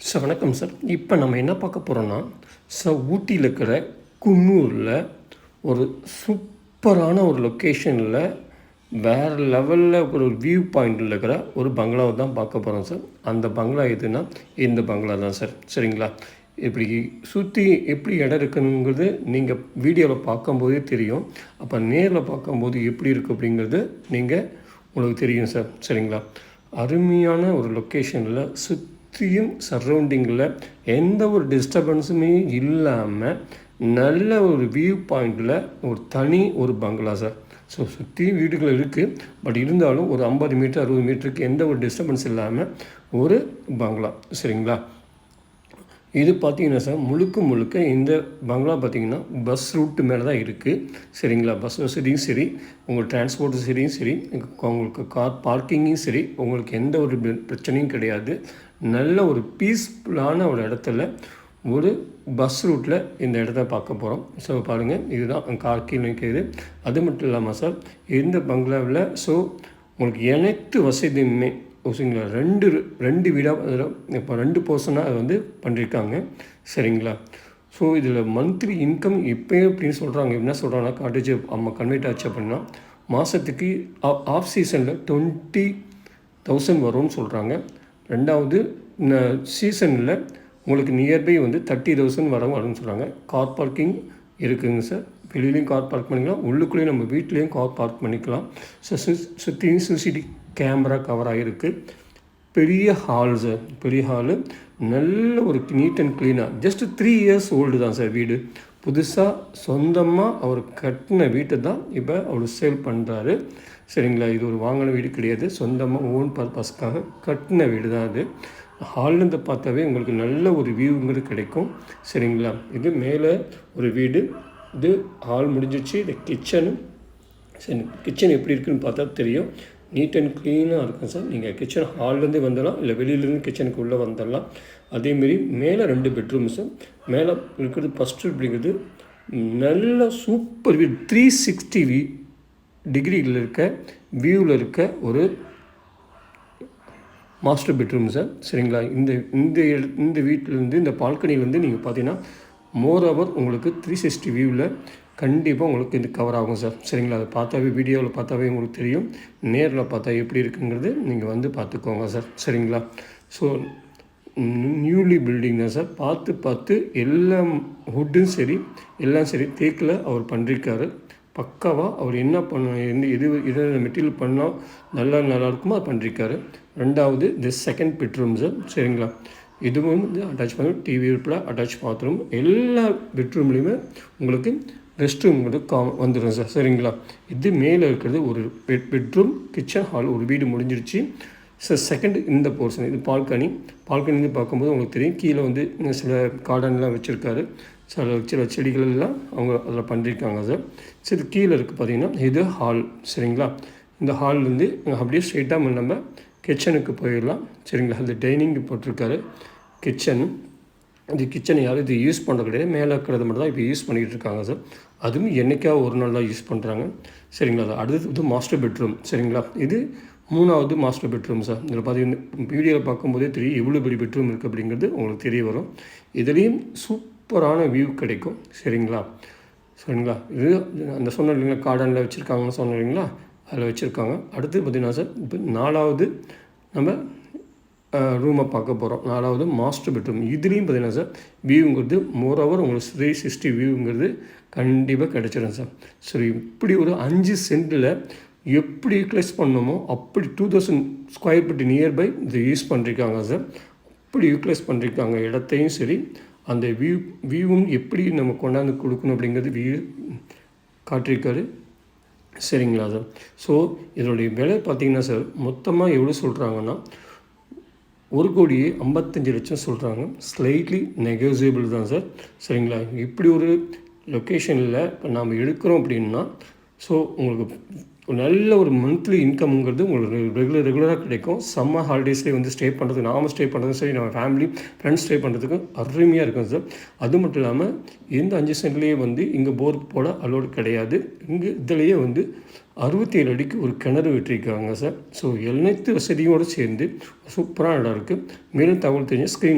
Sir வணக்கம் sir. இப்போ நம்ம என்ன பார்க்க போகிறோன்னா சார், ஊட்டியில் இருக்கிற குன்னூரில் ஒரு சூப்பரான ஒரு லொக்கேஷனில் வேறு லெவலில் ஒரு வியூ பாயிண்டில் இருக்கிற ஒரு பங்களாவை தான் பார்க்க போகிறோம் சார். அந்த பங்களா எதுனா இந்த பங்களா தான் சார். சரிங்களா? இப்படி சுற்றி எப்படி இடம் இருக்குங்கிறது நீங்கள் வீடியோவில் பார்க்கும்போதே தெரியும். அப்போ நேரில் பார்க்கும்போது எப்படி இருக்குது அப்படிங்கிறது உங்களுக்கு தெரியும் சார். சரிங்களா? அருமையான ஒரு லொக்கேஷனில் சுற்றியும் சரௌண்டிங்கில் எந்த ஒரு டிஸ்டர்பன்ஸுமே இல்லாமல் நல்ல ஒரு வியூ பாயிண்டில் ஒரு பங்களா சார். ஸோ சுற்றியும் வீடுகள் இருக்குது, பட் இருந்தாலும் ஒரு 50 மீட்டர் 60 மீட்டருக்கு எந்த ஒரு டிஸ்டர்பன்ஸ் இல்லாமல் ஒரு பங்களா. சரிங்களா? இது பார்த்திங்கன்னா சார், முழுக்க இந்த பங்களா பார்த்திங்கன்னா பஸ் ரூட்டு மேலே தான் இருக்குது. சரிங்களா? பஸ் வசதியும் சரி, உங்களுக்கு டிரான்ஸ்போர்ட் வசதியும் சரி, உங்களுக்கு கார் பார்க்கிங்கும் சரி, உங்களுக்கு எந்த ஒரு பிரச்சனையும் கிடையாது. நல்ல ஒரு பீஸ்ஃபுல்லான ஒரு இடத்துல ஒரு பஸ் ரூட்டில் இந்த இடத்த பார்க்க போகிறோம். ஸோ பாருங்கள், இதுதான் கார் கீழே நிற்கிறது. அது மட்டும் இல்லாமல் சார், இந்த பங்களாவில் ஸோ உங்களுக்கு அனைத்து வசதியுமே ஓகேங்களா, ரெண்டு வீடாக அதில் இப்போ 2 போர்ஷனாக அதை பண்ணியிருக்காங்க. சரிங்களா? ஸோ இதில் மந்த்லி இன்கம் இப்போ அப்படின்னு சொல்கிறாங்க. என்ன சொல்கிறாங்கன்னா, காட்டேஜ் கன்வெர்ட் ஆச்சு அப்படின்னா மாதத்துக்கு ஆஃப் சீசனில் 20,000 வரும்னு சொல்கிறாங்க. ரெண்டாவது சீசனில் உங்களுக்கு நியர்பை 30,000 வரும்னு சொல்கிறாங்க. கார் பார்க்கிங் இருக்குதுங்க சார். வெளியிலையும் கார் பார்க் பண்ணிக்கலாம், உள்ளுக்குள்ளேயும் நம்ம வீட்லேயும் கார் பார்க் பண்ணிக்கலாம். ஸோ சுற்றியும் சிசிடிவி கேமரா கவர் ஆகிருக்கு. பெரிய ஹால் சார், பெரிய ஹாலு. நல்ல ஒரு நீட் அண்ட் க்ளீனாக, ஜஸ்ட் 3 இயர்ஸ் ஓல்டு தான் சார் வீடு. புதுசாக சொந்தமாக அவர் கட்டின வீட்டை தான் இப்போ அவர் சேல் பண்ணுறாரு. சரிங்களா? இது ஒரு வாங்கின வீடு கிடையாது, சொந்தமாக ஓன் பர்பஸ்க்காக கட்டின வீடு தான் அது. ஹால்லேருந்து பார்த்தாவே உங்களுக்கு நல்ல ஒரு வியூங்கிறது கிடைக்கும். சரிங்களா? இது மேலே ஒரு வீடு, இது ஹால் முடிஞ்சிச்சு. இது கிச்சனு. சரி, கிச்சன் எப்படி இருக்குதுன்னு பார்த்தா தெரியும். நீட் அண்ட் க்ளீனாக இருக்கும் சார். நீங்கள் கிச்சன் ஹால்லேருந்து வந்துடலாம், இல்லை வெளியிலேருந்து கிச்சனுக்கு உள்ளே வந்துடலாம். அதேமாரி மேலே 2 பெட்ரூம் சார். மேலே இருக்கிறது ஃபஸ்ட்டு அப்படிங்கிறது நல்ல சூப்பர் வியூ, 360 டிகிரியில் இருக்க வியூவில் இருக்க ஒரு மாஸ்டர் பெட்ரூம் சார். சரிங்களா? இந்த வீட்டிலேருந்து, இந்த பால்கனிலேருந்து நீங்கள் பார்த்தீங்கன்னா மோரோவர் உங்களுக்கு 360 வியூவில் கண்டிப்பாக உங்களுக்கு இது கவர் ஆகும் சார். சரிங்களா? அதை பார்த்தாவே, வீடியோவில் பார்த்தாவே உங்களுக்கு தெரியும். நேரில் பார்த்தா எப்படி இருக்குங்கிறது நீங்கள் பார்த்துக்கோங்க சார். சரிங்களா? ஸோ நியூலி பில்டிங் தான் சார். பார்த்து எல்லாம் வுட்டும் சரி, எல்லாம் சரி தேக்கில் அவர் பண்ணியிருக்காரு. பக்காவாக அவர் என்ன எது மெட்டீரியல் பண்ணால் நல்லா இருக்குமோ அது பண்ணியிருக்காரு. ரெண்டாவது இது செகண்ட் பெட்ரூம் சார். சரிங்களா? இதுவும் அட்டாச் பாத்ரூம், டிவி இருப்பில் அட்டாச் பாத்ரூம். எல்லா பெட்ரூம்லேயுமே உங்களுக்கு ரெஸ்ட் ரூம் வந்துடும் சார். சரிங்களா? இது மேலே இருக்கிறது ஒரு பெட்ரூம், கிச்சன், ஹால், ஒரு வீடு முடிஞ்சிருச்சு சார். செகண்ட் இந்த போர்ஷன், இது பால்கனி பார்க்கும்போது உங்களுக்கு தெரியும். கீழே சில கார்டன்லாம் வச்சுருக்காரு. சில செடிகள் எல்லாம் அவங்க அதில் பண்ணியிருக்காங்க சார். சரி, கீழே இருக்குது பார்த்தீங்கன்னா இது ஹால். சரிங்களா? இந்த ஹால்லேருந்து அப்படியே ஸ்ட்ரெயிட்டாக நம்ம கிச்சனுக்கு போயிடலாம். சரிங்களா? அது டைனிங் போட்டிருக்காரு. கிச்சன் யாரும் இது யூஸ் பண்ணுறது கிடையாது. மேலே இருக்கிறது மட்டும் தான் இப்போ யூஸ் பண்ணிக்கிட்டு இருக்காங்க சார். அதுவும் என்றைக்காவது ஒரு நாள் தான் யூஸ் பண்ணுறாங்க. சரிங்களா? அடுத்தது மாஸ்டர் பெட்ரூம். சரிங்களா? இது 3வது மாஸ்டர் பெட்ரூம் சார். இதில் பார்த்தீங்கன்னா வீடியோவில் பார்க்கும்போதே தெரியும் எவ்வளோ பெரிய பெட்ரூம் இருக்குது அப்படிங்கிறது உங்களுக்கு தெரிய வரும். இதுலேயும் சூப்பரான வியூ கிடைக்கும். சரிங்களா? இது அந்த சொன்ன இல்லைங்களா, கார்டனில் வச்சுருக்காங்கன்னு சொன்ன இல்லைங்களா, அதில் வச்சுருக்காங்க. அடுத்து பார்த்திங்கன்னா சார், இப்போ 4வது நம்ம ரூமை பார்க்க போகிறோம். 4வது மாஸ்டர் பெட்ரூம். இதுலேயும் பார்த்திங்கன்னா சார், வியூங்கிறது மோரோவர் உங்களுக்கு 360 வியூங்கிறது கண்டிப்பாக கிடச்சிடும் சார். சரி, இப்படி ஒரு 5 சென்டில் எப்படி யூட்டிலைஸ் பண்ணணுமோ அப்படி 2000 ஸ்கொயர் ஃபீட் நியர்பை இதை யூஸ் பண்ணியிருக்காங்க சார். அப்படி யூட்டிலைஸ் பண்ணியிருக்காங்க இடத்தையும் சரி, அந்த வியூவும் எப்படி நம்ம கொண்டாந்து கொடுக்கணும் அப்படிங்கிறது வியூ காட்டியிருக்காரு. சரிங்களா சார்? ஸோ இதனுடைய விலை பார்த்திங்கன்னா சார், மொத்தமாக எவ்வளோ சொல்கிறாங்கன்னா 1,55,00,000 சொல்கிறாங்க. ஸ்லைட்லி நெகோசியபிள் தான் சார். சரிங்களா? இப்படி ஒரு லொக்கேஷனில் இப்போ நாம் எடுக்கிறோம் அப்படின்னா, ஸோ உங்களுக்கு நல்ல ஒரு மந்த்லி இன்கம்ங்கிறது உங்களுக்கு ரெகுலராக கிடைக்கும். சம்மர் ஹாலிடேஸ்லேயே ஸ்டே பண்ணுறதுக்கு, நாம் ஸ்டே பண்ணுறதும் சரி, நம்ம ஃபேமிலி ஃப்ரெண்ட்ஸ் ஸ்டே பண்ணுறதுக்கு அருமையாக இருக்கும் சார். அது மட்டும் இல்லாமல் இந்த 5 சென்ட்லேயே இங்கே போர் போட அலோடு கிடையாது. இங்கே இதுலேயே 67 அடிக்கு ஒரு கிணறு வெட்டியிருக்காங்க சார். ஸோ அனைத்து வசதியோடு சேர்ந்து சூப்பரான இடம் இருக்குது. மேலும் தகவல் தெரிஞ்ச ஸ்க்ரீன்